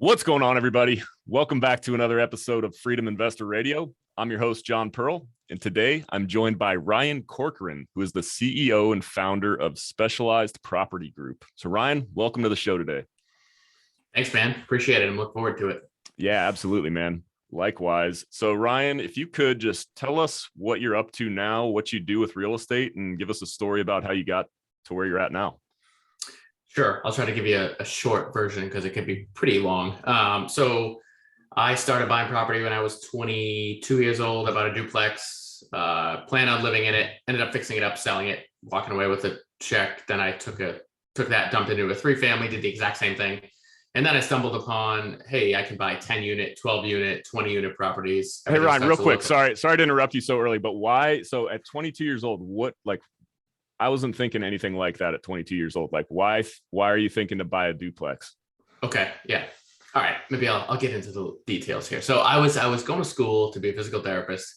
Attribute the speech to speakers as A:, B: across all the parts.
A: What's going on, everybody? Welcome back to another episode of Freedom Investor Radio. I'm your host, John Pearl, and today I'm joined by Ryan Corcoran, who is the CEO and founder of Specialized Property Group. So Ryan, welcome to the show today.
B: Thanks, man. Appreciate it. I'm looking forward to it.
A: Yeah, absolutely, man. Likewise. So Ryan, if you could just tell us what you're up to now, what you do with real estate, and give us a story about how you got to where you're at now.
B: Sure. I'll try to give you a short version because it can be pretty long. So I started buying property when I was 22 years old. I bought a duplex, planned on living in it, ended up fixing it up, selling it, walking away with a check. Then I took that, dumped it into a 3-family, did the exact same thing. And then I stumbled upon, hey, I can buy 10 unit, 12 unit, 20 unit properties.
A: Hey, Ryan, real quick. Sorry to interrupt you so early, but why? So at 22 years old, I wasn't thinking anything like that at 22 years old. Like, why are you thinking to buy a duplex?
B: Okay. Yeah. All right. Maybe I'll get into the details here. So I was going to school to be a physical therapist.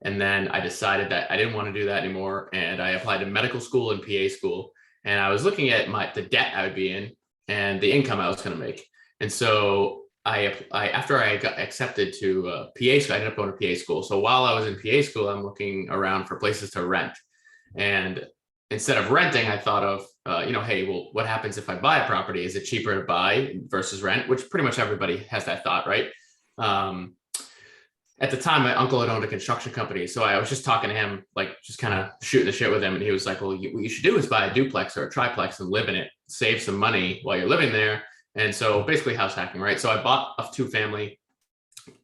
B: And then I decided that I didn't want to do that anymore. And I applied to medical school and PA school. And I was looking at the debt I would be in and the income I was going to make. And so after I got accepted to PA school, I ended up going to PA school. So while I was in PA school, I'm looking around for places to rent. And instead of renting, I thought of, hey, well, what happens if I buy a property? Is it cheaper to buy versus rent? Which pretty much everybody has that thought, right? At the time, my uncle had owned a construction company. So I was just talking to him, like just kind of shooting the shit with him. And he was like, well, what you should do is buy a duplex or a triplex and live in it, save some money while you're living there. And so basically house hacking, right? So I bought a 2-family,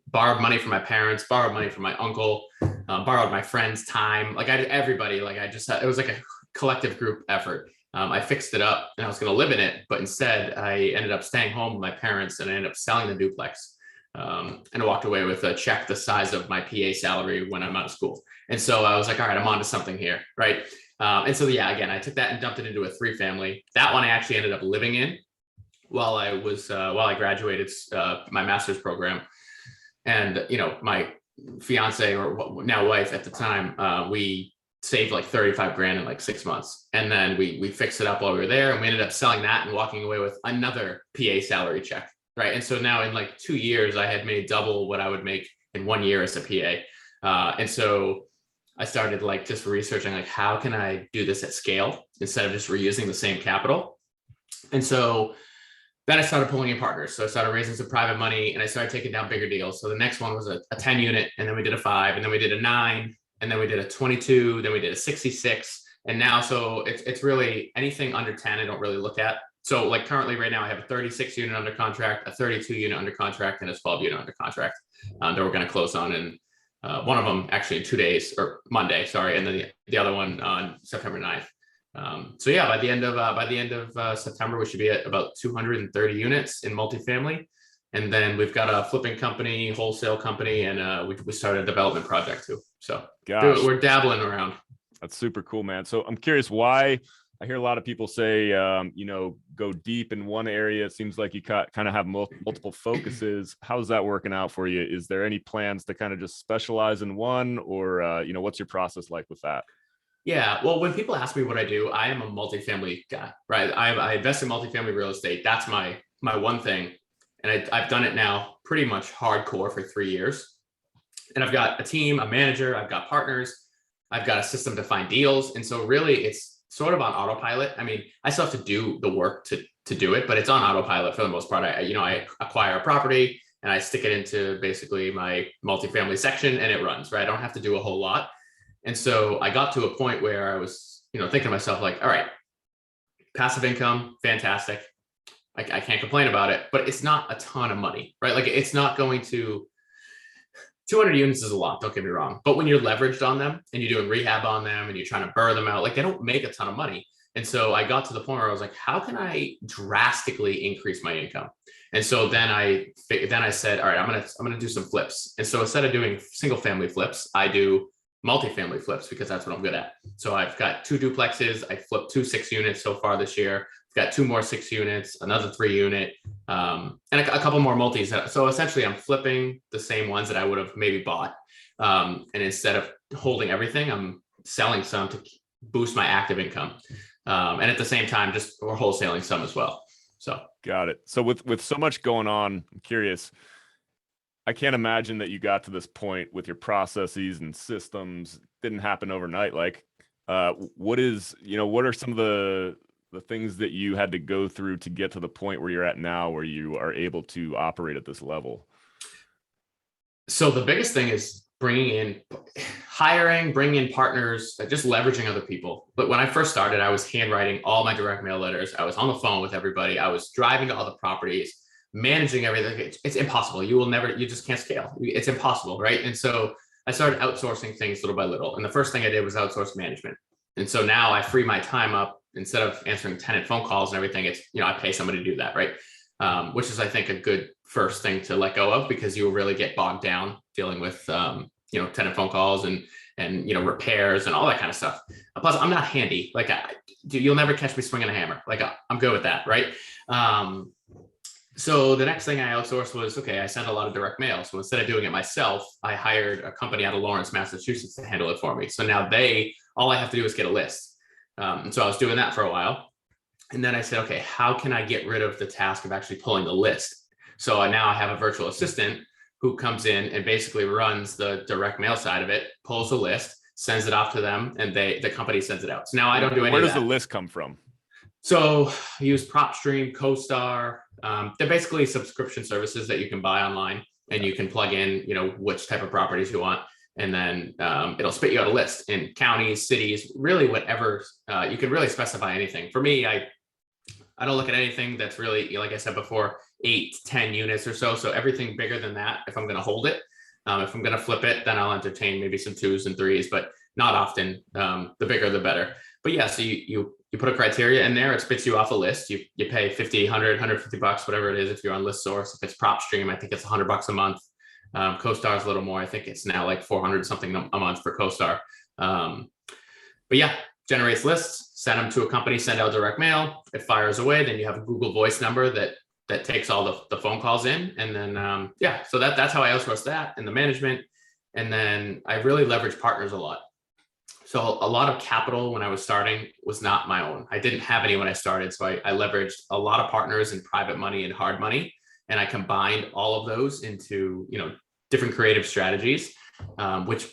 B: borrowed money from my parents, borrowed money from my uncle, borrowed my friends' time. Like I did everybody, it was like a collective group effort. I fixed it up and I was going to live in it, but instead I ended up staying home with my parents and I ended up selling the duplex. And I walked away with a check the size of my PA salary when I'm out of school. And so I was like, all right, I'm onto something here, right? And so again, I took that and dumped it into a 3-family. That one I actually ended up living in while I graduated my master's program. And my fiance, or now wife at the time, we saved like 35 grand in like 6 months. And then we fixed it up while we were there and we ended up selling that and walking away with another PA salary check. Right. And so now in like 2 years, I had made double what I would make in 1 year as a PA. And so I started like just researching, like, how can I do this at scale instead of just reusing the same capital? And so then I started pulling in partners. So I started raising some private money and I started taking down bigger deals. So the next one was a 10 unit, and then we did a 5, and then we did a 9, and then we did a 22, then we did a 66. And now, so it's really anything under 10, I don't really look at. So like currently right now I have a 36 unit under contract, a 32 unit under contract, and a 12 unit under contract that we're going to close on. And one of them actually in 2 days, or Monday, sorry. And then the other one on September 9th. So yeah, by the end of September, we should be at about 230 units in multifamily. And then we've got a flipping company, wholesale company, and we started a development project too. So we're dabbling around.
A: That's super cool, man. So I'm curious why. I hear a lot of people say, go deep in one area. It seems like you kind of have multiple focuses. How's that working out for you? Is there any plans to kind of just specialize in one, or, what's your process like with that?
B: Yeah, well, when people ask me what I do, I am a multifamily guy, right? I invest in multifamily real estate. That's my one thing. And I've done it now pretty much hardcore for 3 years. And I've got a team, a manager, I've got partners, I've got a system to find deals. And so really it's sort of on autopilot. I mean, I still have to do the work to do it, but it's on autopilot for the most part. I acquire a property and I stick it into basically my multifamily section and it runs, right? I don't have to do a whole lot. And so I got to a point where I was, thinking to myself like, all right, passive income, fantastic. I can't complain about it, but it's not a ton of money, right? Like it's not going to, 200 units is a lot, don't get me wrong. But when you're leveraged on them and you're doing rehab on them and you're trying to burn them out, like they don't make a ton of money. And so I got to the point where I was like, how can I drastically increase my income? And so then I said, all right, I'm going to do some flips. And so instead of doing single family flips, I do multifamily flips because that's what I'm good at. So I've got 2 duplexes. I flipped 2 6 units so far this year. I've got 2 more 6 units, another 3 unit, and a couple more multis. So essentially I'm flipping the same ones that I would have maybe bought. And instead of holding everything, I'm selling some to boost my active income. And at the same time, we're wholesaling some as well. So
A: got it. So with so much going on, I'm curious. I can't imagine that you got to this point with your processes and systems. Didn't happen overnight. Like, what is, what are some of the things that you had to go through to get to the point where you're at now, where you are able to operate at this level?
B: So the biggest thing is bringing in partners, just leveraging other people. But when I first started, I was handwriting all my direct mail letters. I was on the phone with everybody. I was driving to all the properties, managing everything. It's impossible. You just can't scale. It's impossible, right? And so I started outsourcing things little by little. And the first thing I did was outsource management. And so now I free my time up. Instead of answering tenant phone calls and everything, it's, I pay somebody to do that, right? Which is, I think, a good first thing to let go of, because you will really get bogged down dealing with, tenant phone calls and repairs and all that kind of stuff. Plus, I'm not handy. Like, you'll never catch me swinging a hammer. Like, I'm good with that, right? So the next thing I outsourced was, okay, I send a lot of direct mail. So instead of doing it myself, I hired a company out of Lawrence, Massachusetts to handle it for me. So now all I have to do is get a list. And so I was doing that for a while. And then I said, okay, how can I get rid of the task of actually pulling the list? So now I have a virtual assistant who comes in and basically runs the direct mail side of it, pulls a list, sends it off to them, and the company sends it out. So now I don't do any of that.
A: Where does the list come from?
B: So I use PropStream, CoStar. They're basically subscription services that you can buy online, and you can plug in, which type of properties you want. And then it'll spit you out a list in counties, cities, really whatever. You can really specify anything. For me, I don't look at anything that's really, like I said before, 8, 10 units or so. So everything bigger than that, if I'm going to hold it, if I'm going to flip it, then I'll entertain maybe some 2s and 3s, but not often. The bigger, the better. But yeah, so you put a criteria in there, it spits you off a list. You pay 50, 100, 150 bucks, whatever it is. If you're on List Source, if it's PropStream, I think it's $100 a month. CoStar is a little more. I think it's now like 400 something a month for CoStar. But yeah, generates lists, send them to a company, send out direct mail, it fires away. Then you have a Google Voice number that takes all the phone calls in. And then, so that's how I outsource that and the management. And then I really leverage partners a lot. So a lot of capital when I was starting was not my own. I didn't have any when I started. So I leveraged a lot of partners in private money and hard money. And I combined all of those into, different creative strategies, which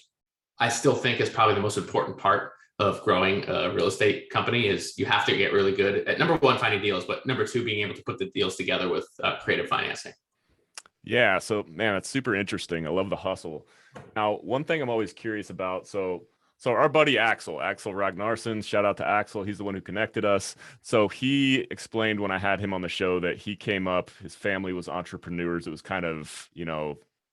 B: I still think is probably the most important part of growing a real estate company. Is you have to get really good at, number one, finding deals, but number two, being able to put the deals together with creative financing.
A: Yeah. So man, that's super interesting. I love the hustle. Now, one thing I'm always curious about. So our buddy Axel Ragnarsson, shout out to Axel. He's the one who connected us. So he explained when I had him on the show that he came up, his family was entrepreneurs. It was kind of,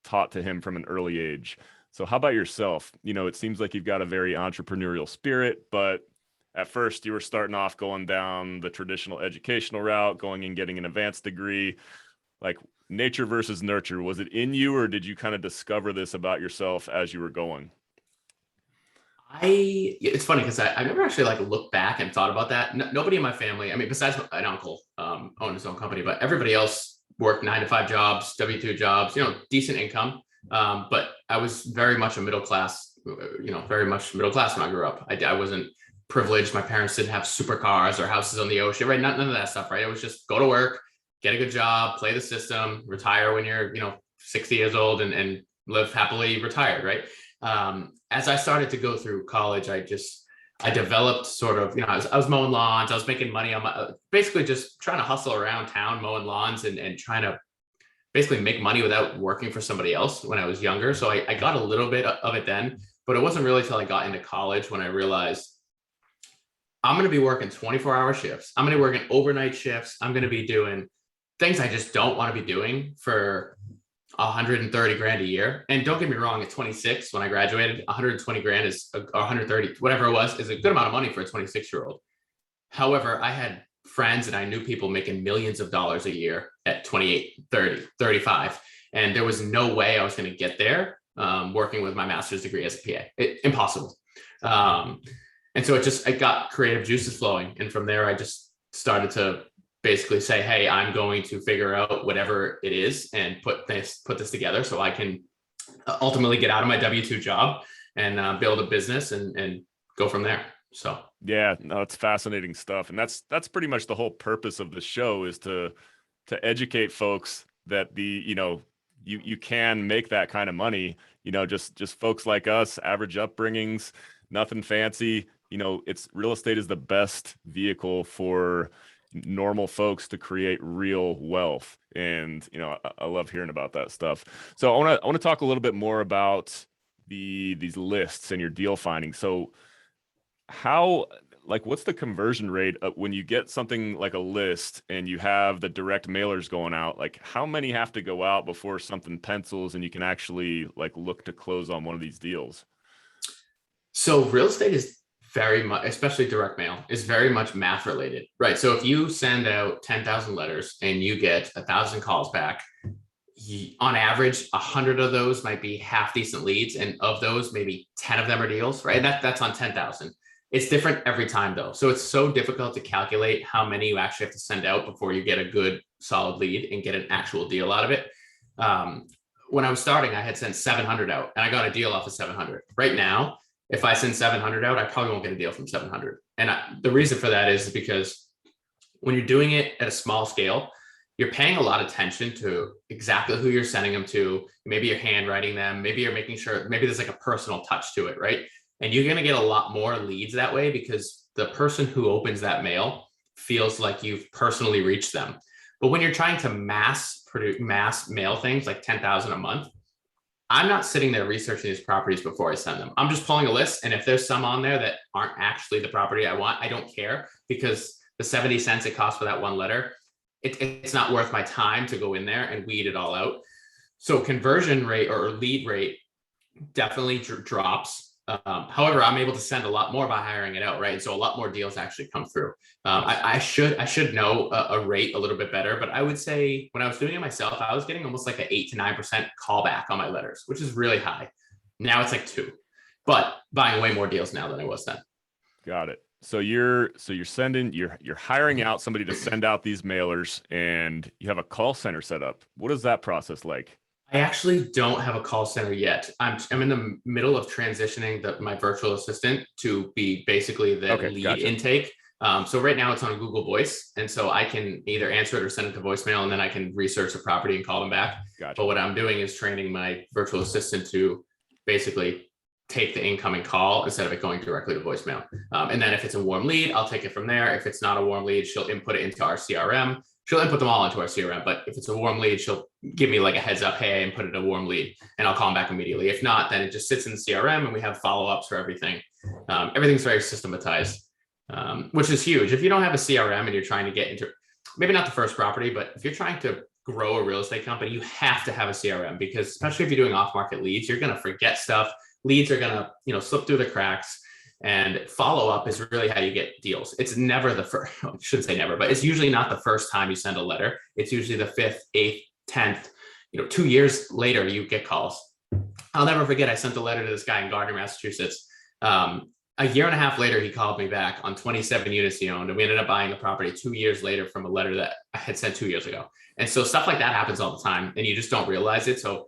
A: taught to him from an early age. So how about yourself? It seems like you've got a very entrepreneurial spirit, but at first you were starting off going down the traditional educational route, going and getting an advanced degree. Like, nature versus nurture, was it in you, or did you kind of discover this about yourself as you were going?
B: It's funny because I never actually looked back and thought about that. Nobody in my family, I mean, besides an uncle, owned his own company, but everybody else worked 9-to-5 jobs, W-2 jobs, decent income. But I was very much a middle class, very much middle class when I grew up. I wasn't privileged. My parents didn't have supercars or houses on the ocean, right? None of that stuff, right? It was just go to work, get a good job, play the system, retire when you're, 60 years old and live happily retired, right? As I started to go through college, I developed sort of, I was mowing lawns. I was making money on basically just trying to hustle around town, mowing lawns and trying to basically make money without working for somebody else when I was younger. So I got a little bit of it then, but it wasn't really till I got into college when I realized I'm going to be working 24-hour shifts. I'm going to be working overnight shifts. I'm going to be doing things I just don't want to be doing for 130 grand a year. And don't get me wrong, at 26, when I graduated, 120 grand is, or 130, whatever it was, is a good amount of money for a 26-year-old. However, I had friends and I knew people making millions of dollars a year at 28, 30, 35. And there was no way I was going to get there working with my master's degree as a PA. Impossible. And so it got creative juices flowing. And from there, I just started to basically say, hey, I'm going to figure out whatever it is and put this together so I can ultimately get out of my W-2 job and build a business and go from there. So
A: Yeah, no, it's fascinating stuff. And that's pretty much the whole purpose of the show, is to educate folks that you can make that kind of money, just folks like us, average upbringings, nothing fancy. It's real estate is the best vehicle for normal folks to create real wealth. And I love hearing about that stuff. So I want to talk a little bit more about these lists and your deal finding. So how, like, what's the conversion rate when you get something like a list and you have the direct mailers going out? Like, how many have to go out before something pencils and you can actually like look to close on one of these deals?
B: So real estate is very much, especially direct mail, is very much math related, right? So if you send out 10,000 letters and you get 1,000 calls back, on average, 100 of those might be half decent leads. And of those, maybe 10 of them are deals, right? That's on 10,000. It's different every time though. So it's so difficult to calculate how many you actually have to send out before you get a good solid lead and get an actual deal out of it. When I was starting, I had sent 700 out and I got a deal off of 700. Right now, if I send 700 out, I probably won't get a deal from 700. And the reason for that is because when you're doing it at a small scale, you're paying a lot of attention to exactly who you're sending them to. Maybe you're handwriting them. Maybe you're making sure, maybe there's like a personal touch to it, right? And you're going to get a lot more leads that way because the person who opens that mail feels like you've personally reached them. But when you're trying to mass mail things like 10,000 a month, I'm not sitting there researching these properties before I send them. I'm just pulling a list. And if there's some on there that aren't actually the property I want, I don't care, because the 70 cents it costs for that one letter, it's not worth my time to go in there and weed it all out. So conversion rate or lead rate definitely drops. However, I'm able to send a lot more by hiring it out, right? And so a lot more deals actually come through. I should know a rate a little bit better, but I would say when I was doing it myself, I was getting almost like an 8 to 9% callback on my letters, which is really high. Now it's like 2, but buying way more deals now than I was then.
A: Got it. So you're hiring out somebody to send out these mailers, and you have a call center set up. What is that process like?
B: I actually don't have a call center yet. I'm in the middle of transitioning my virtual assistant to be basically the lead
A: gotcha.
B: intake. So right now it's on Google Voice. And so I can either answer it or send it to voicemail, and then I can research the property and call them back.
A: Gotcha.
B: But what I'm doing is training my virtual assistant to basically take the incoming call instead of it going directly to voicemail. And then if it's a warm lead, I'll take it from there. If it's not a warm lead, she'll input it into our CRM. She'll input them all into our CRM, but if it's a warm lead, she'll give me like a heads up, hey, and put it in a warm lead, and I'll call them back immediately. If not, then it just sits in the CRM and we have follow-ups for everything. Everything's very systematized, which is huge. If you don't have a CRM and you're trying to get into, maybe not the first property, but if you're trying to grow a real estate company, you have to have a CRM, because especially if you're doing off-market leads, you're going to forget stuff. Leads are going to, slip through the cracks. And follow up is really how you get deals. It's never the first, I shouldn't say never, but it's usually not the first time you send a letter. It's usually the 5th, 8th, 10th, 2 years later, you get calls. I'll never forget, I sent a letter to this guy in Gardner, Massachusetts. A year and a half later, he called me back on 27 units he owned. And we ended up buying the property 2 years later from a letter that I had sent 2 years ago. And so stuff like that happens all the time and you just don't realize it. So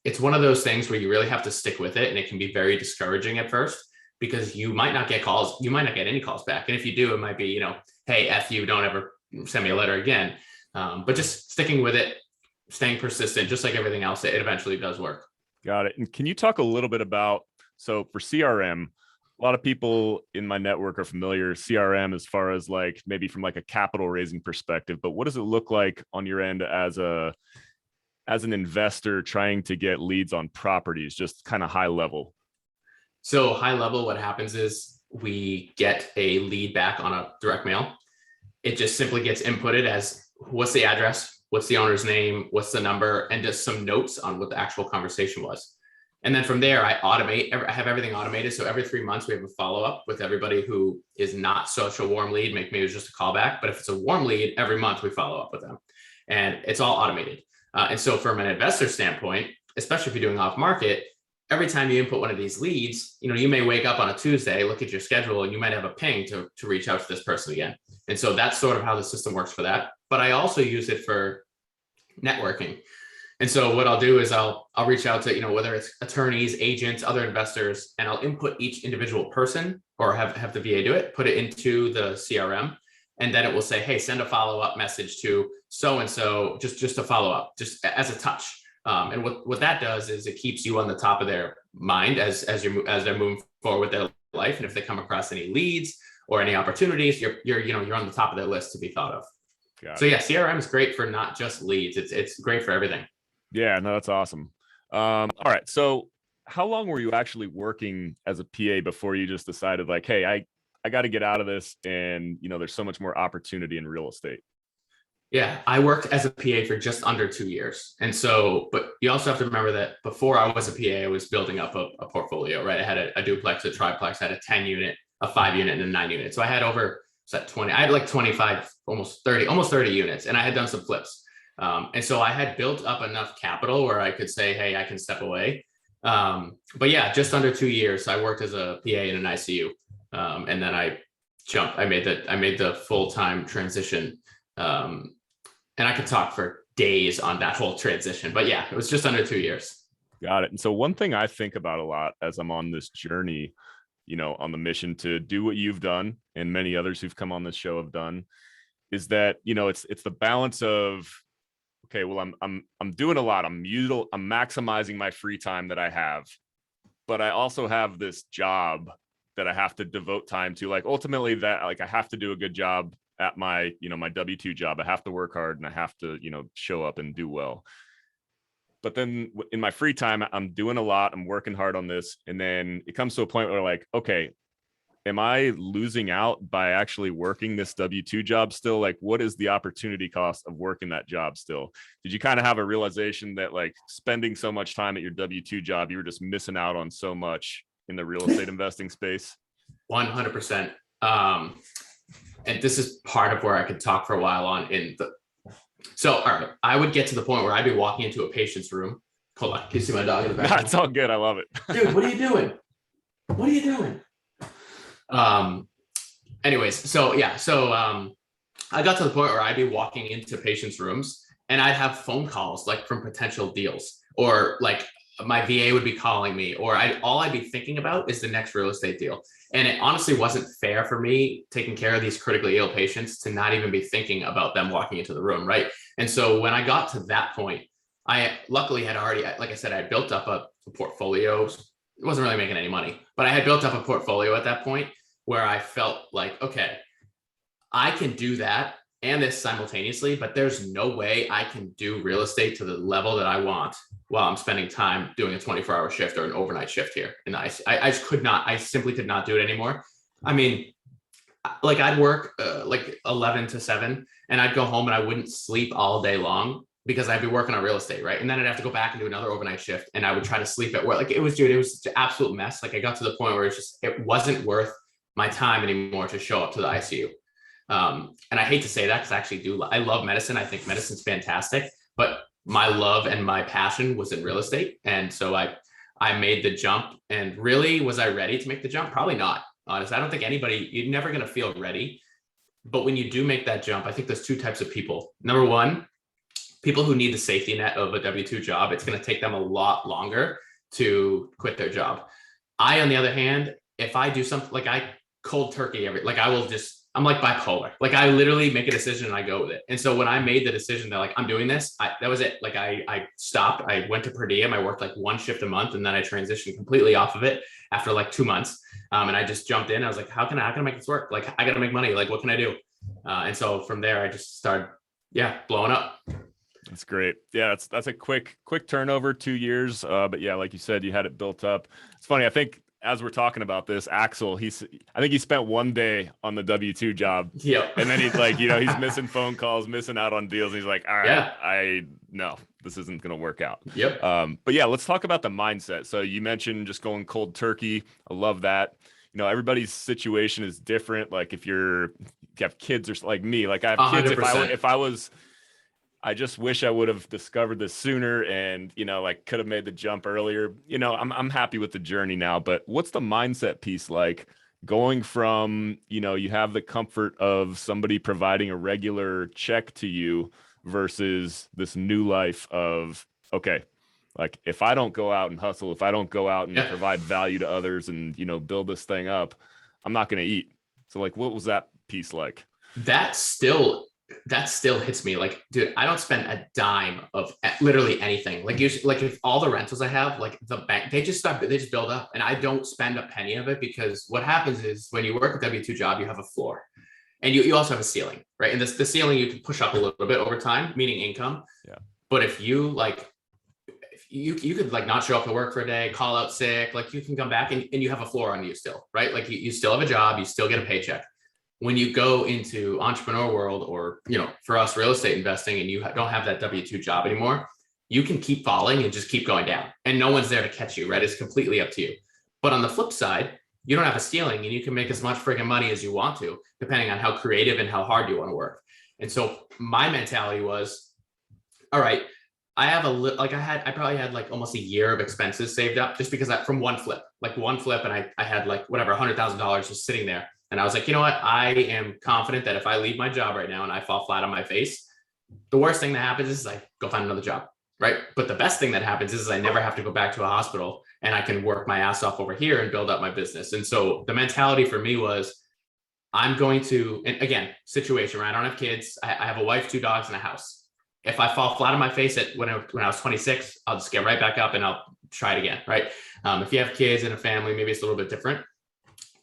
B: it's one of those things where you really have to stick with it. And it can be very discouraging at first, because you might not get calls. You might not get any calls back. And if you do, it might be, hey, F you, don't ever send me a letter again. But just sticking with it, staying persistent, just like everything else, it eventually does work.
A: Got it. And can you talk a little bit about, so for CRM, a lot of people in my network are familiar CRM as far as like maybe from like a capital raising perspective, but what does it look like on your end as an investor trying to get leads on properties, just kind of high level?
B: So high level, what happens is we get a lead back on a direct mail. It just simply gets inputted as what's the address, what's the owner's name, what's the number, and just some notes on what the actual conversation was. And then from there, I have everything automated. So every 3 months, we have a follow-up with everybody who is not such a warm lead. Maybe it's just a callback, but if it's a warm lead, every month we follow up with them. And it's all automated. And so from an investor standpoint, especially if you're doing off market, every time you input one of these leads, you may wake up on a Tuesday, look at your schedule, and you might have a ping to reach out to this person again. And so that's sort of how the system works for that. But I also use it for networking. And so what I'll do is I'll reach out to, whether it's attorneys, agents, other investors, and I'll input each individual person or have the VA do it, put it into the CRM, and then it will say, hey, send a follow-up message to so and so, just to follow up, just as a touch. And what that does is it keeps you on the top of their mind as they're moving forward with their life. And if they come across any leads or any opportunities, you're on the top of their list to be thought of. So yeah, CRM is great for not just leads. It's great for everything.
A: Yeah, no, that's awesome. All right. So how long were you actually working as a PA before you just decided like, hey, I got to get out of this, and there's so much more opportunity in real estate?
B: Yeah, I worked as a PA for just under 2 years. And so, but you also have to remember that before I was a PA, I was building up a portfolio, right? I had a duplex, a triplex, I had a 10 unit, a 5 unit, and a 9 unit. So I had I had like 25, almost 30 units, and I had done some flips. And so I had built up enough capital where I could say, hey, I can step away. But yeah, just under 2 years, I worked as a PA in an ICU. And then I made the full-time transition. And I could talk for days on that whole transition, but yeah, it was just under 2 years.
A: Got it. And so one thing I think about a lot as I'm on this journey, on the mission to do what you've done and many others who've come on this show have done, is that, it's the balance of, okay, well, I'm doing a lot. I'm maximizing my free time that I have, but I also have this job that I have to devote time to. Like ultimately that, like I have to do a good job at my, my W-2 job. I have to work hard and I have to, show up and do well. But then in my free time, I'm doing a lot. I'm working hard on this. And then it comes to a point where like, okay, am I losing out by actually working this W-2 job still? Like, what is the opportunity cost of working that job still? Did you kind of have a realization that like spending so much time at your W-2 job, you were just missing out on so much in the real estate investing space?
B: 100%. And this is part of where I could talk for a while on so all right, I would get to the point where I'd be walking into a patient's room. Hold on, can you see my dog in the back?
A: It's all good. I love it.
B: Dude, what are you doing? What are you doing? Anyways, so yeah, I got to the point where I'd be walking into patients' rooms and I'd have phone calls like from potential deals, or like my VA would be calling me, or all I'd be thinking about is the next real estate deal. And it honestly wasn't fair for me taking care of these critically ill patients to not even be thinking about them walking into the room, right? And so when I got to that point, I luckily had already, like I said, I built up a portfolio. It wasn't really making any money, but I had built up a portfolio at that point where I felt like, okay, I can do that and this simultaneously, but there's no way I can do real estate to the level that I want while I'm spending time doing a 24-hour shift or an overnight shift here. And I just could not, I simply could not do it anymore. I mean, like I'd work like 11 to 7 and I'd go home and I wouldn't sleep all day long because I'd be working on real estate, right? And then I'd have to go back and do another overnight shift and I would try to sleep at work. Like it was an absolute mess. Like I got to the point where it wasn't worth my time anymore to show up to the ICU. And I hate to say that because I actually I love medicine. I think medicine's fantastic, but my love and my passion was in real estate. And so I made the jump. And really, was I ready to make the jump? Probably not, honestly. I don't think you're never going to feel ready. But when you do make that jump, I think there's two types of people. Number one, people who need the safety net of a W-2 job. It's going to take them a lot longer to quit their job. On the other hand, if I do something like I cold turkey I'm like bipolar. Like I literally make a decision and I go with it. And so when I made the decision that like, I'm doing this, that was it. Like I stopped, I went to per diem. I worked like one shift a month and then I transitioned completely off of it after like 2 months. And I just jumped in. I was like, how can I make this work? Like, I got to make money. Like, what can I do? And so from there, I just started, blowing up.
A: That's great. Yeah, that's a quick turnover, 2 years. But yeah, like you said, you had it built up. It's funny. I think as we're talking about this, Axel, I think he spent 1 day on the W-2 job.
B: Yep.
A: And then he's like, he's missing phone calls, missing out on deals. And he's like, all right, no, this isn't going to work out.
B: Yep.
A: But yeah, let's talk about the mindset. So you mentioned just going cold turkey. I love that. Everybody's situation is different. Like if you have kids or like me, like I have kids,
B: 100%.
A: I just wish I would have discovered this sooner and, like could have made the jump earlier. I'm happy with the journey now, but what's the mindset piece like going from, you have the comfort of somebody providing a regular check to you versus this new life of okay, like if I don't go out and hustle, if I don't go out and
B: Yeah.
A: provide value to others and, build this thing up, I'm not going to eat. So like, what was that piece like?
B: That still hits me. Like, dude, I don't spend a dime of literally anything. Like, like if all the rentals I have, like the bank, they just build up, and I don't spend a penny of it, because what happens is when you work a W-2 job, you have a floor, and you also have a ceiling, right? And the ceiling you can push up a little bit over time, meaning income.
A: Yeah.
B: But if you like, if you could like not show up to work for a day, call out sick, like you can come back and you have a floor on you still, right? Like you still have a job, you still get a paycheck. When you go into entrepreneur world, or, for us, real estate investing, and you don't have that W-2 job anymore, you can keep falling and just keep going down, and no one's there to catch you, right? It's completely up to you. But on the flip side, you don't have a ceiling, and you can make as much freaking money as you want to, depending on how creative and how hard you want to work. And so my mentality was, all right, I have I probably had like almost a year of expenses saved up, just because from one flip, and I had like whatever, $100,000 just sitting there. And I was like, you know what? I am confident that if I leave my job right now and I fall flat on my face, the worst thing that happens is I go find another job, right? But the best thing that happens is I never have to go back to a hospital, and I can work my ass off over here and build up my business. And so the mentality for me was, I'm going to, and again, situation where I don't have kids, I have a wife, 2 dogs, and a house. If I fall flat on my face when I was 26, I'll just get right back up and I'll try it again, right? If you have kids and a family, maybe it's a little bit different.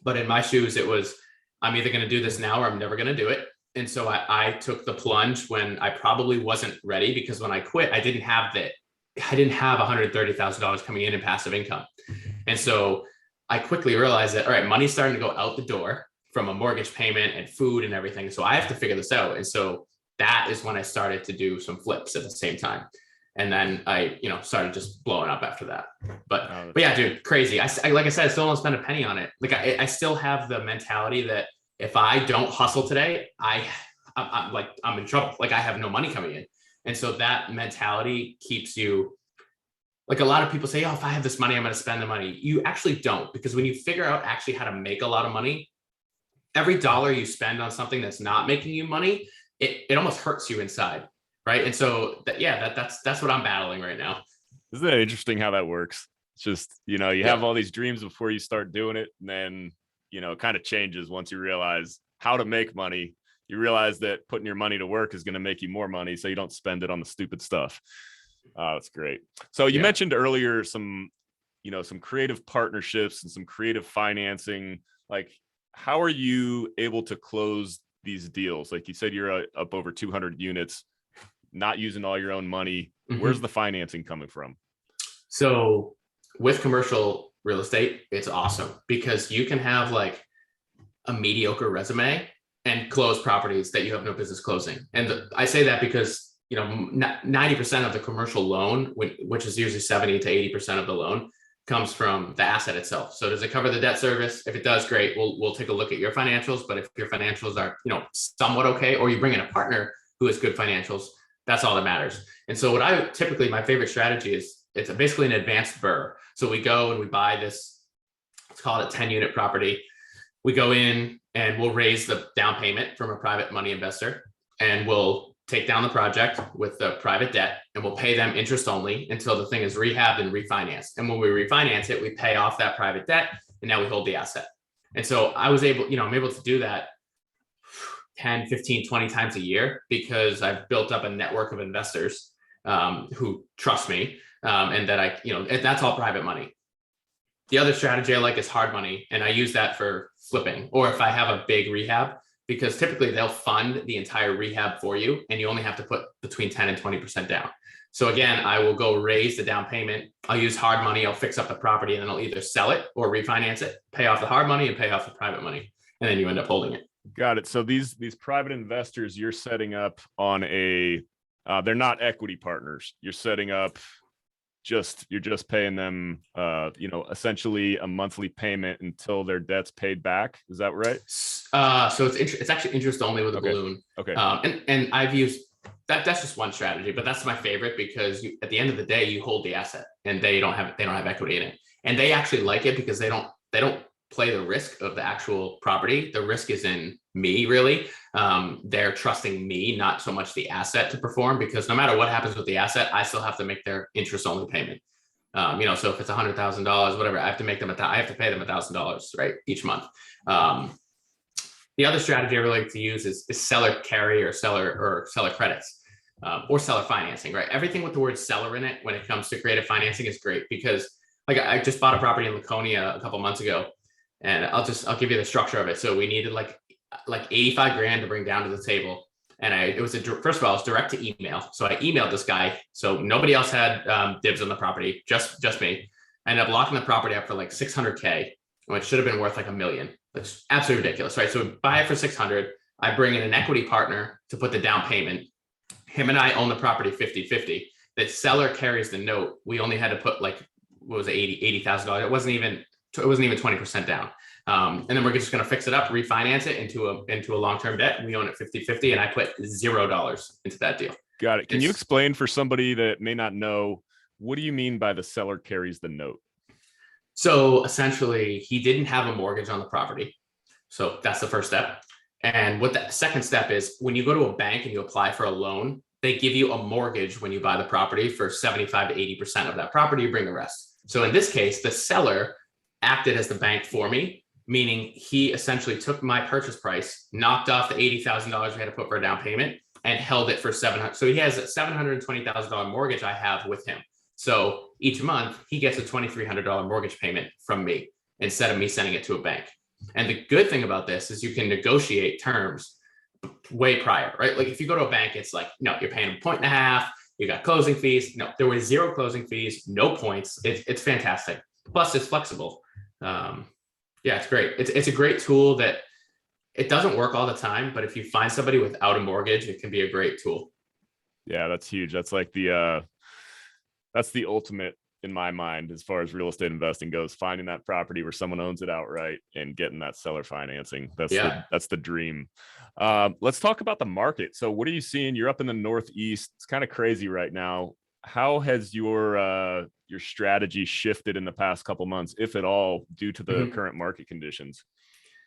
B: But in my shoes, it was, I'm either going to do this now or I'm never going to do it. And so I took the plunge when I probably wasn't ready, because when I quit, I didn't have $130,000 coming in passive income. And so I quickly realized that, all right, money's starting to go out the door from a mortgage payment and food and everything. So I have to figure this out. And so that is when I started to do some flips at the same time. And then I, started just blowing up after that. But yeah, dude, crazy. I like I said, I still don't spend a penny on it. Like I still have the mentality that if I don't hustle today, I'm in trouble. Like I have no money coming in. And so that mentality keeps you, like a lot of people say, oh, if I have this money, I'm going to spend the money. You actually don't, because when you figure out actually how to make a lot of money, every dollar you spend on something that's not making you money, it almost hurts you inside. Right. And so that's what I'm battling right now.
A: Isn't it interesting how that works? It's just, you have all these dreams before you start doing it. And then, it kind of changes once you realize how to make money. You realize that putting your money to work is going to make you more money, so you don't spend it on the stupid stuff. That's great. So you mentioned earlier some creative partnerships and some creative financing. Like, how are you able to close these deals? Like you said, you're up over 200 units. Not using all your own money. Mm-hmm. Where's the financing coming from?
B: So with commercial real estate, it's awesome, because you can have like a mediocre resume and close properties that you have no business closing. And I say that because, 90% of the commercial loan, which is usually 70 to 80% of the loan, comes from the asset itself. So does it cover the debt service? If it does, great. We'll take a look at your financials. But if your financials are, somewhat okay, or you bring in a partner who has good financials, that's all that matters. And so my favorite strategy is, it's basically an advanced BRRRR. So we go and we buy this, let's call it a 10-unit property. We go in and we'll raise the down payment from a private money investor, and we'll take down the project with the private debt, and we'll pay them interest only until the thing is rehabbed and refinanced. And when we refinance it, we pay off that private debt, and now we hold the asset. And so I'm able to do that 10, 15, 20 times a year, because I've built up a network of investors who trust me, and that that's all private money. The other strategy I like is hard money, and I use that for flipping, or if I have a big rehab, because typically they'll fund the entire rehab for you, and you only have to put between 10 and 20% down. So again, I will go raise the down payment. I'll use hard money. I'll fix up the property, and then I'll either sell it or refinance it, pay off the hard money and pay off the private money. And then you end up holding it.
A: Got it. So these private investors you're setting up on they're not equity partners. You're setting up you're just paying them, essentially a monthly payment until their debt's paid back. Is that right?
B: So it's actually interest only with a balloon.
A: Okay.
B: And I've used that's just one strategy, but that's my favorite, because at the end of the day, you hold the asset, and they don't have equity in it, and they actually like it, because they don't play the risk of the actual property. The risk is in me, really. They're trusting me, not so much the asset to perform, because no matter what happens with the asset, I still have to make their interest only payment. So if it's $100,000, whatever, I have to make them I have to pay them $1,000, right, each month. The other strategy I really like to use is seller carry or seller credits, or seller financing, right? Everything with the word seller in it when it comes to creative financing is great, because like I just bought a property in Laconia a couple months ago, and I'll give you the structure of it. So we needed like 85 grand to bring down to the table. And first of all, it was direct to email. So I emailed this guy. So nobody else had dibs on the property, just me. I ended up locking the property up for like 600K, which should have been worth like $1 million. It's absolutely ridiculous, right? So we buy it for 600. I bring in an equity partner to put the down payment. Him and I own the property 50-50. The seller carries the note. We only had to put like, what was it, $80,000. It wasn't even 20% down. And then we're just going to fix it up, refinance it into a long-term debt. We own it 50-50, and I put $0 into that deal.
A: Got it. Can you explain for somebody that may not know, what do you mean by the seller carries the note?
B: So essentially, he didn't have a mortgage on the property. So that's the first step. And what the second step is, when you go to a bank and you apply for a loan, they give you a mortgage when you buy the property for 75 to 80% of that property. You bring the rest. So in this case, the seller acted as the bank for me, meaning he essentially took my purchase price, knocked off the $80,000 we had to put for a down payment, and held it for $700,000. So he has a $720,000 mortgage I have with him. So each month he gets a $2,300 mortgage payment from me instead of me sending it to a bank. And the good thing about this is you can negotiate terms way prior, right? Like if you go to a bank, it's like, no, you're paying 1.5 points, you got closing fees. No, there was 0 closing fees, no points. It's fantastic. Plus it's flexible. Yeah, it's great. It's a great tool that it doesn't work all the time, but if you find somebody without a mortgage, it can be a great tool.
A: Yeah, that's huge. That's like that's the ultimate in my mind as far as real estate investing goes, finding that property where someone owns it outright and getting that seller financing. That's the dream. Let's talk about the market. So what are you seeing? You're up in the Northeast. It's kind of crazy right now. How has your strategy shifted in the past couple months, if at all, due to the current market conditions?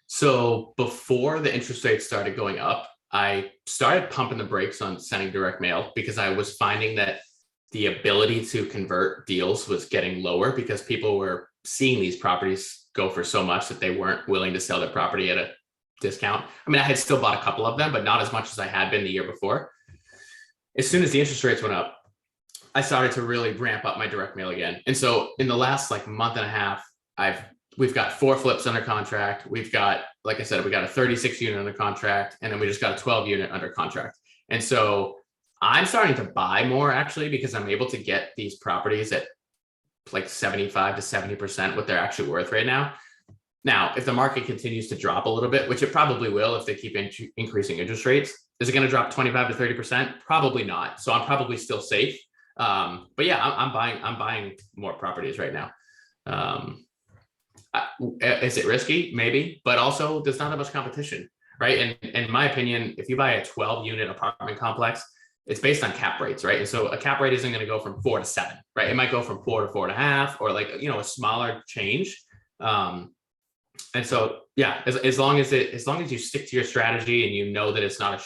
B: So before the interest rates started going up, I started pumping the brakes on sending direct mail, because I was finding that the ability to convert deals was getting lower, because people were seeing these properties go for so much that they weren't willing to sell their property at a discount. I mean, I had still bought a couple of them, but not as much as I had been the year before. As soon as the interest rates went up, I started to really ramp up my direct mail again. And so in the last like month and a half, we've got 4 flips under contract. We've got, like I said, we got a 36 unit under contract, and then we just got a 12 unit under contract. And so I'm starting to buy more, actually, because I'm able to get these properties at like 75 to 70% what they're actually worth right now. Now, if the market continues to drop a little bit, which it probably will if they keep increasing interest rates, is it going to drop 25 to 30%? Probably not. So I'm probably still safe. But yeah, I'm buying more properties right now. Is it risky? Maybe, but also there's not that much competition, right? And in my opinion, if you buy a 12 unit apartment complex, it's based on cap rates, right? And so a cap rate isn't going to go from 4 to 7, right? It might go from 4 to 4.5, or like, a smaller change. And so, yeah, as long as you stick to your strategy and you know that it's not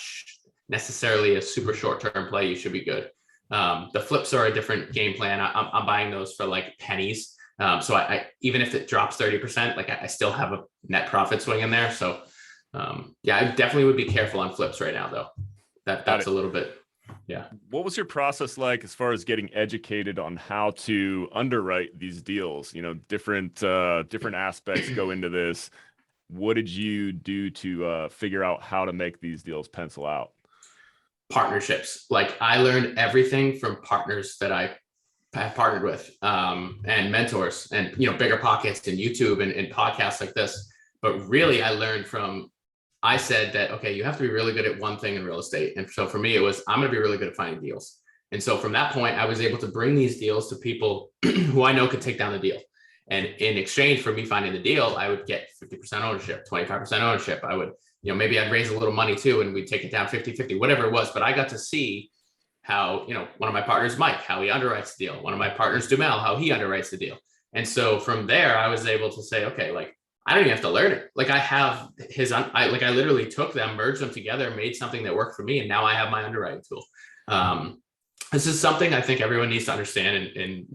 B: necessarily a super short-term play, you should be good. The flips are a different game plan. I'm buying those for like pennies. So I even if it drops 30%, like I still have a net profit swing in there. So yeah, I definitely would be careful on flips right now, though. That's a little bit. Yeah.
A: What was your process like as far as getting educated on how to underwrite these deals? Different aspects go into this. What did you do to figure out how to make these deals pencil out?
B: Partnerships. Like I learned everything from partners that I have partnered with, and mentors, and bigger pockets and YouTube and podcasts like this. But really, I said that, okay, you have to be really good at one thing in real estate. And so for me, it was, I'm going to be really good at finding deals. And so from that point, I was able to bring these deals to people who I know could take down the deal. And in exchange for me finding the deal, I would get 50% ownership, 25% ownership. I would, maybe I'd raise a little money too, and we'd take it down 50-50, whatever it was. But I got to see how, one of my partners, Mike, how he underwrites the deal. One of my partners, Dumel, how he underwrites the deal. And so from there, I was able to say, okay, like I don't even have to learn it. Like I have I literally took them, merged them together, made something that worked for me. And now I have my underwriting tool. This is something I think everyone needs to understand in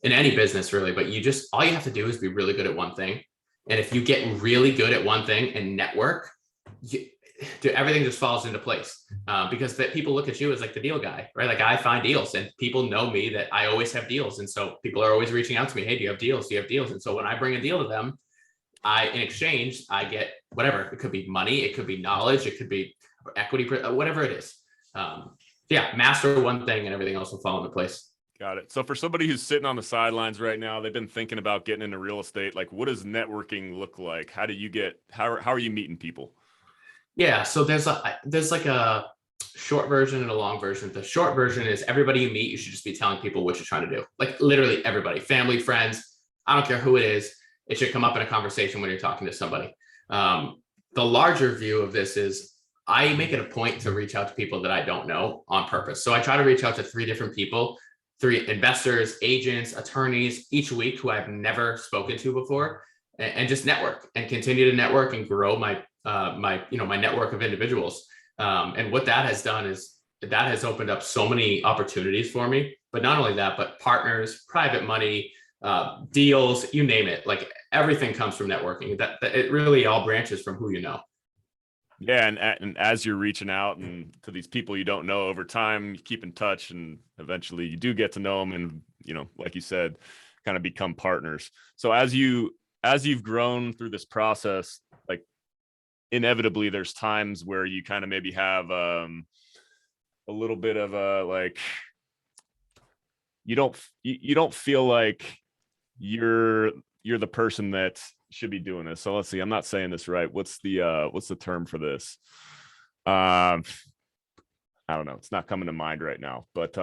B: any business really, but all you have to do is be really good at one thing. And if you get really good at one thing and network, everything just falls into place, because that people look at you as like the deal guy, right? Like I find deals and people know me that I always have deals. And so people are always reaching out to me. Hey, do you have deals? Do you have deals? And so when I bring a deal to them, in exchange, I get whatever. It could be money, it could be knowledge, it could be equity, whatever it is. Master one thing and everything else will fall into place.
A: Got it. So for somebody who's sitting on the sidelines right now, they've been thinking about getting into real estate. Like, what does networking look like? How are you meeting people?
B: Yeah. So there's like a short version and a long version. The short version is everybody you meet, you should just be telling people what you're trying to do. Like literally everybody, family, friends, I don't care who it is. It should come up in a conversation when you're talking to somebody. The larger view of this is I make it a point to reach out to people that I don't know on purpose. So I try to reach out to 3 different people, 3 investors, agents, attorneys each week who I've never spoken to before, and just network and continue to network and grow my network of individuals. And what that has done is that has opened up so many opportunities for me. But not only that, but partners, private money, deals, you name it. Like everything comes from networking. That it really all branches from who you know.
A: Yeah, and as you're reaching out and to these people you don't know over time, you keep in touch, and eventually you do get to know them, and like you said, kind of become partners. So as you've grown through this process, like inevitably there's times where you kind of maybe have a little bit of a like you don't feel like you're the person that should be doing this. So let's see, I'm not saying this right. What's the term for this? I don't know. It's not coming to mind right now, but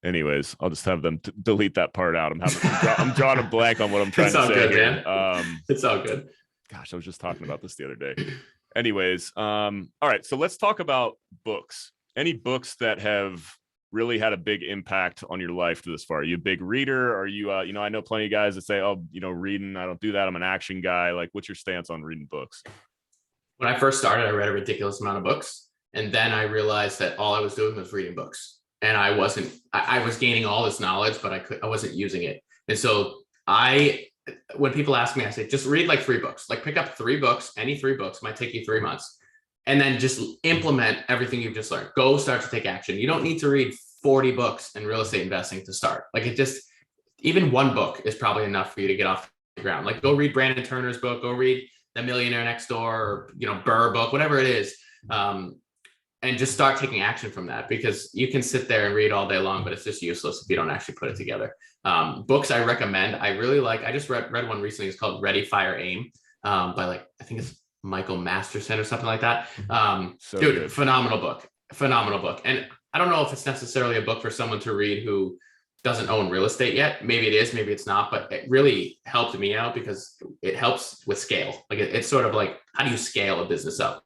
A: anyways, I'll just have them delete that part out. I'm drawing a blank on what I'm trying to say
B: good,
A: here.
B: Man. It's all good.
A: Gosh, I was just talking about this the other day. Anyways, all right. So let's talk about books. Any books that have really had a big impact on your life this far? Are you a big reader? Are you, I know plenty of guys that say, oh, reading, I don't do that. I'm an action guy. Like, what's your stance on reading books?
B: When I first started, I read a ridiculous amount of books. And then I realized that all I was doing was reading books. And I was gaining all this knowledge, but I wasn't using it. And so when people ask me, I say, just read like 3 books, like pick up 3 books, any 3 books, might take you 3 months. And then just implement everything you've just learned. Go start to take action. You don't need to read 40 books in real estate investing to start. Like even 1 book is probably enough for you to get off the ground. Like go read Brandon Turner's book, go read The Millionaire Next Door, or, Burr book, whatever it is. And just start taking action from that, because you can sit there and read all day long, but it's just useless if you don't actually put it together. Books I recommend, I really like, I just read one recently. It's called Ready, Fire, Aim, by I think it's Michael Masterson or something like that. Dude, phenomenal book. And I don't know if it's necessarily a book for someone to read who doesn't own real estate yet. Maybe it is, maybe it's not, but it really helped me out because it helps with scale. Like it's sort of like, how do you scale a business up?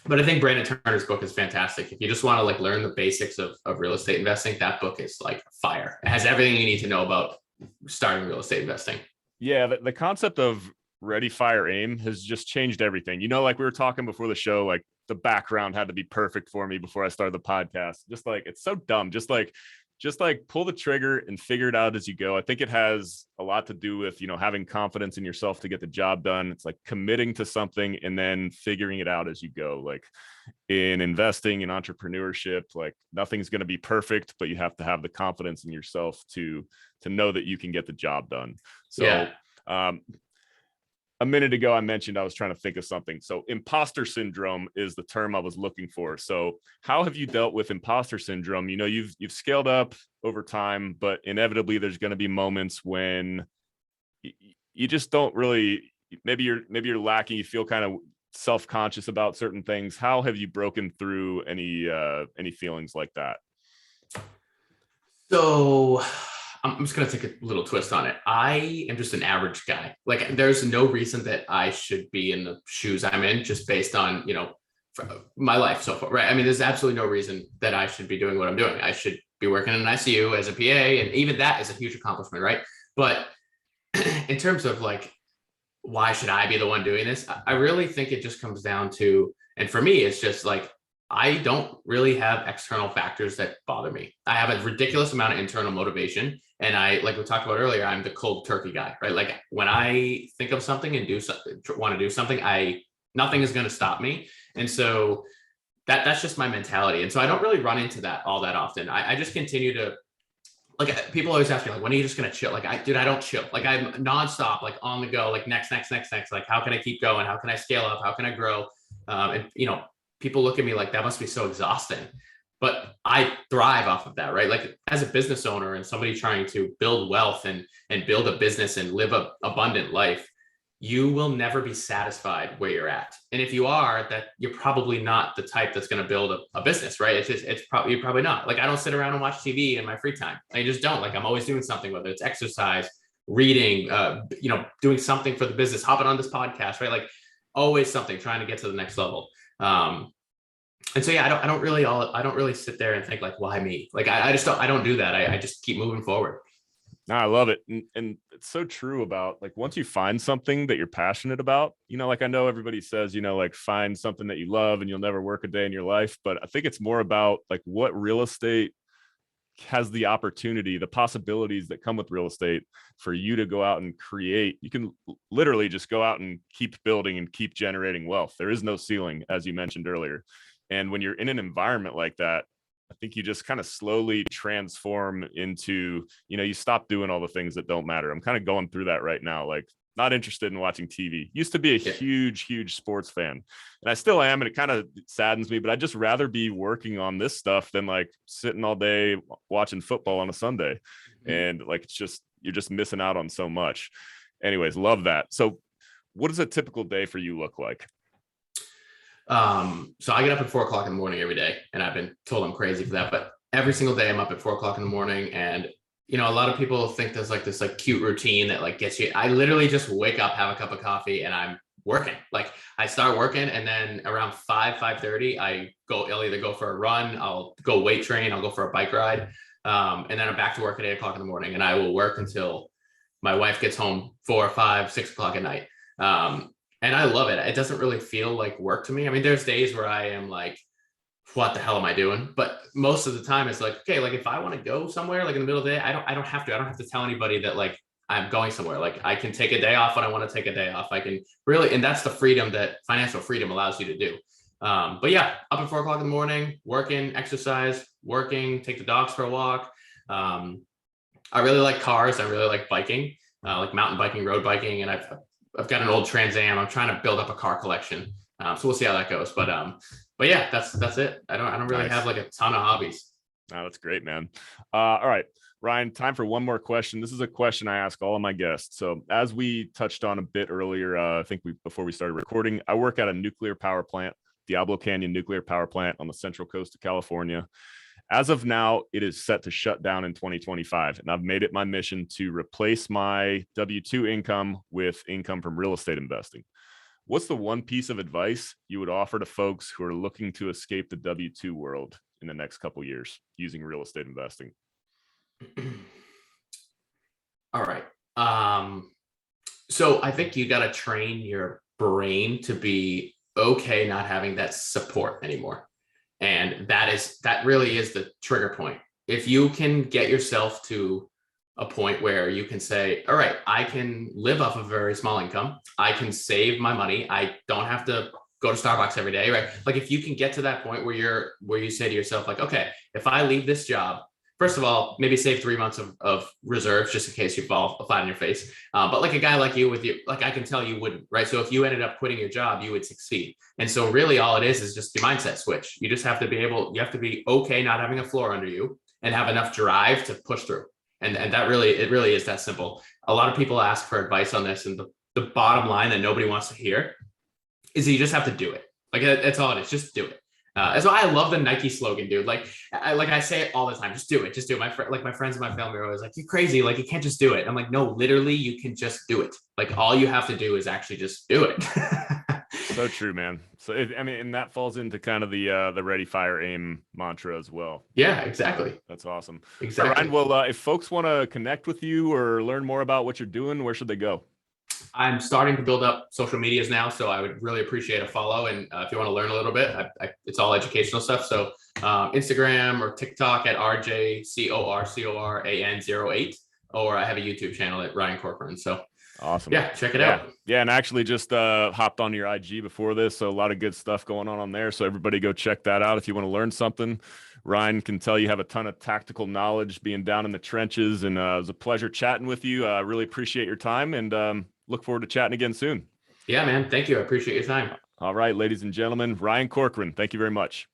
B: But I think Brandon Turner's book is fantastic. If you just want to learn the basics of real estate investing, that book is fire. It has everything you need to know about starting real estate investing.
A: Yeah, the concept of Ready, Fire, Aim has just changed everything. Like we were talking before the show, like the background had to be perfect for me before I started the podcast. Just it's so dumb. Just pull the trigger and figure it out as you go. I think it has a lot to do with, having confidence in yourself to get the job done. It's like committing to something and then figuring it out as you go. Like in investing, in entrepreneurship, nothing's going to be perfect, but you have to have the confidence in yourself to know that you can get the job done. So, yeah. A minute ago, I mentioned I was trying to think of something. So imposter syndrome is the term I was looking for. So how have you dealt with imposter syndrome? You've scaled up over time, but inevitably there's going to be moments when you just don't really, maybe you're lacking, you feel kind of self-conscious about certain things. How have you broken through any feelings like that?
B: So I'm just going to take a little twist on it. I am just an average guy. There's no reason that I should be in the shoes I'm in just based on, my life so far, right? I mean, there's absolutely no reason that I should be doing what I'm doing. I should be working in an ICU as a PA, and even that is a huge accomplishment, right? But in terms of like, why should I be the one doing this? I really think it just comes down to, and for me, it's just like, I don't really have external factors that bother me. I have a ridiculous amount of internal motivation. And like we talked about earlier, I'm the cold turkey guy, right? Like when I think of something and want to do something, nothing is going to stop me. And so that's just my mentality. And so I don't really run into that all that often. I just continue to, like, people always ask me, like, when are you just going to chill? Like, I don't chill. Like, I'm nonstop, like on the go, like next. Like, how can I keep going? How can I scale up? How can I grow? And, people look at me like that must be so exhausting, but I thrive off of that, right? Like as a business owner and somebody trying to build wealth and build a business and live a abundant life, you will never be satisfied where you're at. And if you are, that you're probably not the type that's going to build a business, right? You're probably not. Like I don't sit around and watch TV in my free time. I just don't. Like I'm always doing something, whether it's exercise, reading, doing something for the business, hopping on this podcast, right? Like always something, trying to get to the next level. And so, yeah, I don't really sit there and think like, why me? Like, I don't do that. I just keep moving forward.
A: No, I love it. And it's so true about like, once you find something that you're passionate about, like I know everybody says, like find something that you love and you'll never work a day in your life. But I think it's more about like what real estate has the opportunity, the possibilities that come with real estate for you to go out and create. You can literally just go out and keep building and keep generating wealth. There is no ceiling, as you mentioned earlier. And when you're in an environment like that, I think you just kind of slowly transform into, you stop doing all the things that don't matter. I'm kind of going through that right now. Like not interested in watching TV. Used to be a huge sports fan, and I still am. And it kind of saddens me, but I'd just rather be working on this stuff than like sitting all day watching football on a Sunday. And like, you're just missing out on so much. Anyways, love that. So what does a typical day for you look like?
B: So I get up at 4:00 in the morning every day, and I've been told I'm crazy for that, but every single day I'm up at 4:00 in the morning. And a lot of people think there's like this like cute routine that like gets you. I literally just wake up, have a cup of coffee, and I'm working. Like I start working, and then around 5:30 I'll either go for a run, I'll go weight train, I'll go for a bike ride, and then I'm back to work at 8:00 in the morning, and I will work until my wife gets home 4, 5, 6 o'clock at night. And I love it. It doesn't really feel like work to me. I mean, there's days where I am like, what the hell am I doing? But most of the time it's like, okay, like if I want to go somewhere, like in the middle of the day, I don't have to tell anybody that like I'm going somewhere. Like I can take a day off when I want to take a day off. I can really, and that's the freedom that financial freedom allows you to do. But yeah, up at 4:00 in the morning, working, exercise, take the dogs for a walk. I really like cars. I really like biking, like mountain biking, road biking. And I've got an old Trans Am. I'm trying to build up a car collection. So we'll see how that goes. But yeah, that's it. I don't really have like a ton of hobbies.
A: Oh, that's great, man. All right, Ryan, time for one more question. This is a question I ask all of my guests. So as we touched on a bit earlier, I think before we started recording, I work at a nuclear power plant, Diablo Canyon Nuclear Power Plant on the Central Coast of California. As of now, it is set to shut down in 2025, and I've made it my mission to replace my W-2 income with income from real estate investing. What's the one piece of advice you would offer to folks who are looking to escape the W-2 world in the next couple of years using real estate investing?
B: All right. So I think you got to train your brain to be okay not having that support anymore. And that really is the trigger point. If you can get yourself to a point where you can say, all right, I can live off of a very small income. I can save my money. I don't have to go to Starbucks every day, right? Like if you can get to that point where you say to yourself, like, okay, if I leave this job, first of all, maybe save 3 months of reserves just in case you fall flat on your face. But like a guy like you like I can tell you wouldn't, right? So if you ended up quitting your job, you would succeed. And so really all it is just your mindset switch. You just have to you have to be okay not having a floor under you and have enough drive to push through. And it really is that simple. A lot of people ask for advice on this, and the bottom line that nobody wants to hear is that you just have to do it. Like that's all it is. Just do it. So I love the Nike slogan, dude. Like I say it all the time. Just do it. Just do it. My friends and my family are always like, "You're crazy. Like you can't just do it." I'm like, no, literally, you can just do it. Like all you have to do is actually just do it.
A: So true, man. So I mean, and that falls into kind of the ready, fire, aim mantra as well.
B: Yeah, exactly.
A: That's awesome. All right, Ryan.
B: Exactly.
A: Well, if folks want to connect with you or learn more about what you're doing, where should they go?
B: I'm starting to build up social medias now, so I would really appreciate a follow. And if you want to learn a little bit, it's all educational stuff. So Instagram or TikTok at RJCORCORAN08, or I have a YouTube channel at Ryan Corcoran. So
A: awesome.
B: Yeah, check it out.
A: Yeah, and actually just hopped on your IG before this, so a lot of good stuff going on there. So everybody go check that out if you want to learn something. Ryan can tell you have a ton of tactical knowledge being down in the trenches, and it was a pleasure chatting with you. I really appreciate your time, and look forward to chatting again soon.
B: Yeah, man. Thank you. I appreciate your time.
A: All right, ladies and gentlemen, Ryan Corcoran, thank you very much.